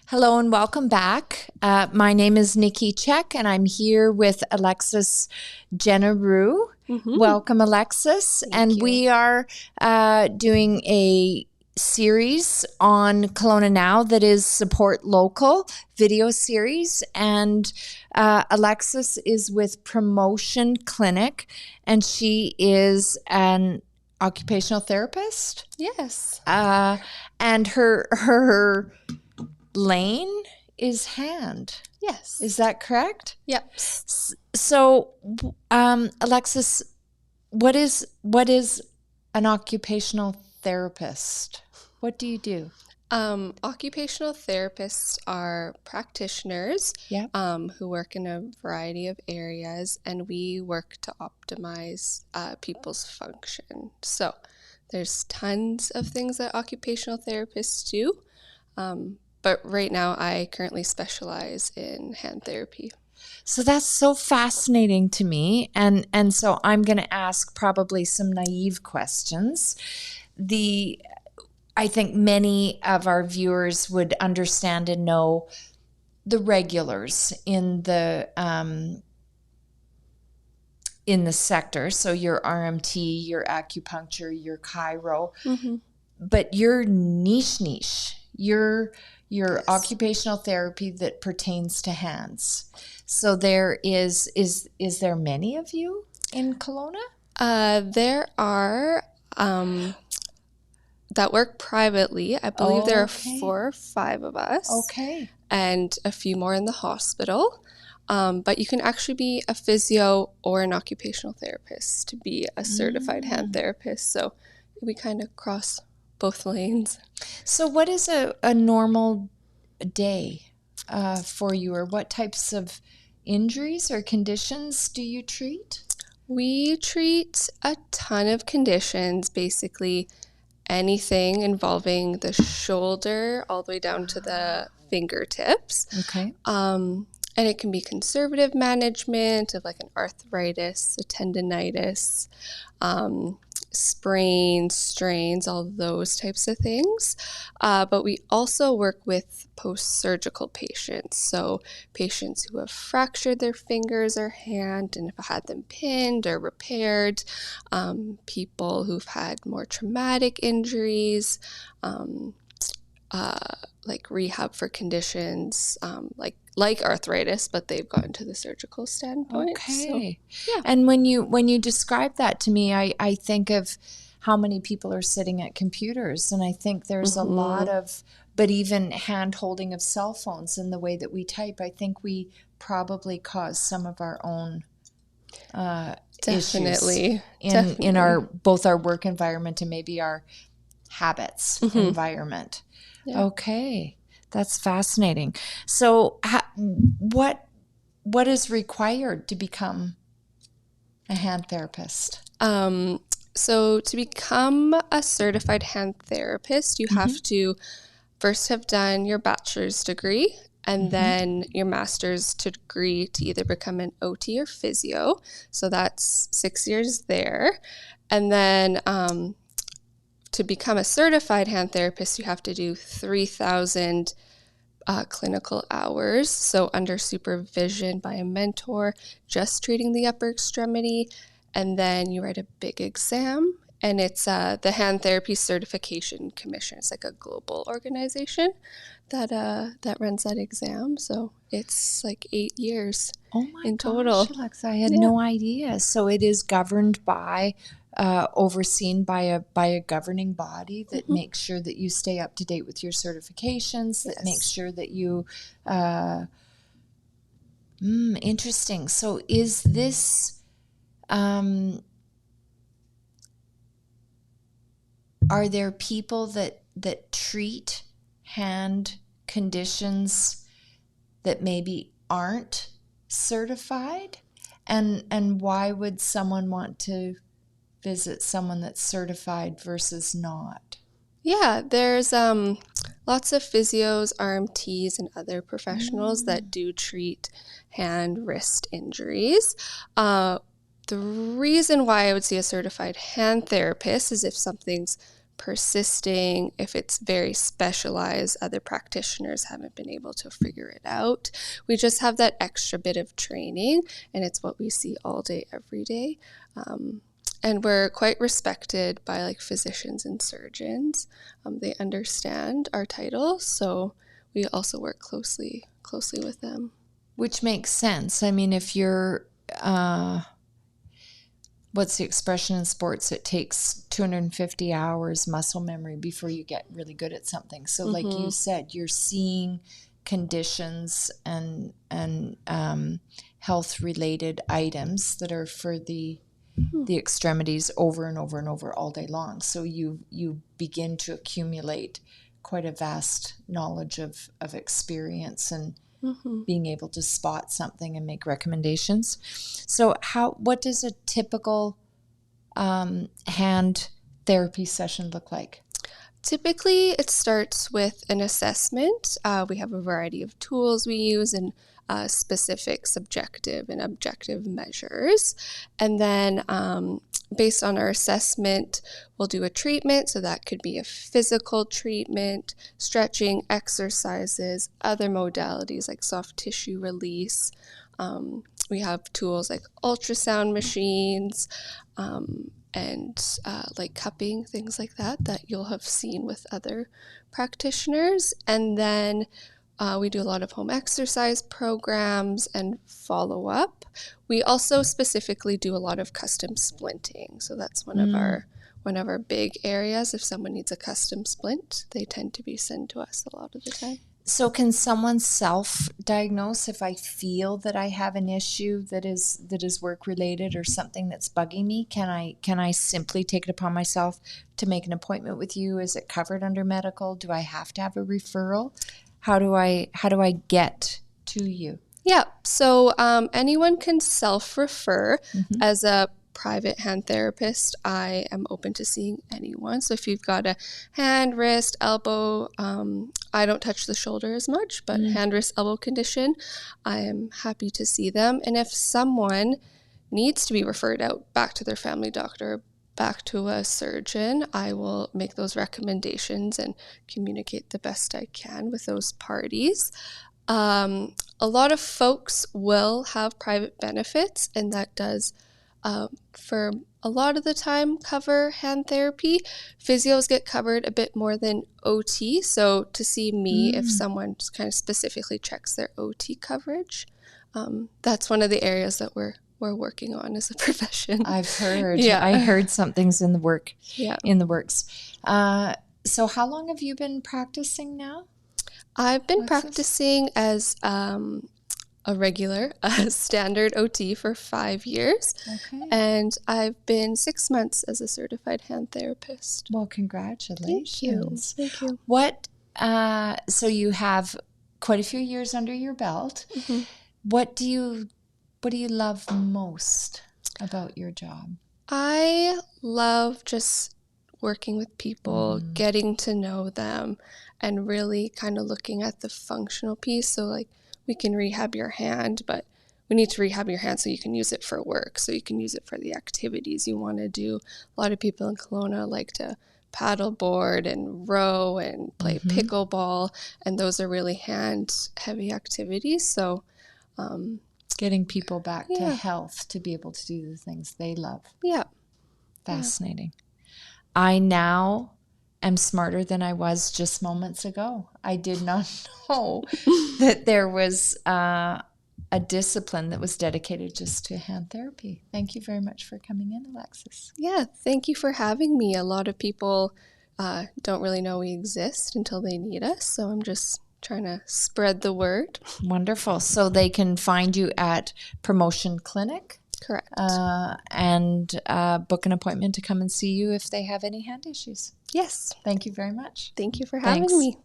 Hello and welcome back. My name is Nikki Check and I'm here with Alexis Genereux. Welcome, Alexis. Thank you. We are doing a series on Kelowna Now that is Support Local video series. And Alexis is with Promotion Clinic and she is an occupational therapist. Yes. And her lane is hand. Yes. Is that correct? Yep. So, Alexis, what is an occupational therapist? What do you do? Occupational therapists are practitioners Yeah. who work in a variety of areas, and we work to optimize people's function. So there's tons of things that occupational therapists do, but right now I currently specialize in hand therapy. So that's so fascinating to me, and so I'm going to ask probably some naive questions. I think many of our viewers would understand and know the regulars in the sector. So your RMT, your acupuncture, your chiro, but your niche, your Yes. occupational therapy that pertains to hands. So there is there many of you in Kelowna? There are that work privately. I believe there are Okay. 4 or 5 of us. Okay. And a few more in the hospital. But you can actually be a physio or an occupational therapist to be a certified hand therapist. So we kind of cross both lanes. So what is a normal day for you, or what types of injuries or conditions do you treat? We treat a ton of conditions, basically anything involving the shoulder all the way down to the fingertips. Okay. And it can be conservative management of like an arthritis, a tendinitis, sprains, strains, all those types of things. But we also work with post-surgical patients. So patients who have fractured their fingers or hand and have had them pinned or repaired, people who've had more traumatic injuries, like rehab for conditions like arthritis, but they've gotten to the surgical standpoint. Okay. So, yeah. And when you describe that to me, I think of how many people are sitting at computers, and I think there's a lot of, but even hand holding of cell phones and the way that we type, I think we probably cause some of our own Definitely. issues in our both our work environment and maybe our habits environment. Yeah. Okay, that's fascinating. So, what is required to become a hand therapist? So to become a certified hand therapist, you have to first have done your bachelor's degree and then your master's degree to either become an OT or physio. So that's 6 years there. And then to become a certified hand therapist, you have to do 3,000 clinical hours, so under supervision by a mentor, just treating the upper extremity, and then you write a big exam, and it's the Hand Therapy Certification Commission. It's like a global organization that runs that exam, so it's like 8 years in total. Gosh, Alexa, I had no idea. So it is governed by, overseen by a governing body that makes sure that you stay up to date with your certifications, that makes sure that you, interesting. So is this, are there people that treat hand conditions that maybe aren't certified? And why would someone want to visit someone that's certified versus not? Yeah, there's lots of physios, RMTs, and other professionals that do treat hand, wrist injuries. The reason why I would see a certified hand therapist is if something's persisting, if it's very specialized, other practitioners haven't been able to figure it out. We just have that extra bit of training, and it's what we see all day, every day. And we're quite respected by like physicians and surgeons. They understand our title, so we also work closely with them. Which makes sense. I mean, if you're, what's the expression in sports? It takes 250 hours muscle memory before you get really good at something. So like you said, you're seeing conditions and health-related items that are for the extremities over and over and over all day long. So you begin to accumulate quite a vast knowledge of experience and being able to spot something and make recommendations. So what does a typical hand therapy session look like? Typically, it starts with an assessment. We have a variety of tools we use and specific subjective and objective measures. And then based on our assessment, we'll do a treatment. So that could be a physical treatment, stretching, exercises, other modalities like soft tissue release. We have tools like ultrasound machines and like cupping, things like that you'll have seen with other practitioners. And then we do a lot of home exercise programs and follow-up. We also specifically do a lot of custom splinting. So that's one of our big areas. If someone needs a custom splint, they tend to be sent to us a lot of the time. So can someone self-diagnose if I feel that I have an issue that is work-related or something that's bugging me? Can I simply take it upon myself to make an appointment with you? Is it covered under medical? Do I have to have a referral? How do I get to you? Yeah, so anyone can self-refer. As a private hand therapist, I am open to seeing anyone. So if you've got a hand, wrist, elbow, I don't touch the shoulder as much, but hand, wrist, elbow condition, I am happy to see them. And if someone needs to be referred out back to their family doctor, back to a surgeon, I will make those recommendations and communicate the best I can with those parties. A lot of folks will have private benefits, and that does, for a lot of the time, cover hand therapy. Physios get covered a bit more than OT, so to see me, if someone just kind of specifically checks their OT coverage, that's one of the areas that we're working on as a profession. I've heard. Yeah. I heard something's in the works. So how long have you been practicing now? I've been practicing as a regular, standard OT for 5 years. Okay. And I've been 6 months as a certified hand therapist. Well, congratulations. Thank you. What, so you have quite a few years under your belt. What do you love most about your job? I love just working with people, getting to know them, and really kind of looking at the functional piece. So like we can rehab your hand, but we need to rehab your hand so you can use it for work, so you can use it for the activities you want to do. A lot of people in Kelowna like to paddleboard and row and play pickleball, and those are really hand-heavy activities. So getting people back to health to be able to do the things they love. Yeah. Fascinating. I now am smarter than I was just moments ago. I did not know that there was a discipline that was dedicated just to hand therapy. Thank you very much for coming in, Alexis. Yeah, thank you for having me. A lot of people don't really know we exist until they need us, so I'm just trying to spread the word. Wonderful. So they can find you at Promotion Clinic. Correct. And book an appointment to come and see you if they have any hand issues. Yes. Thank you very much. Thank you for having me.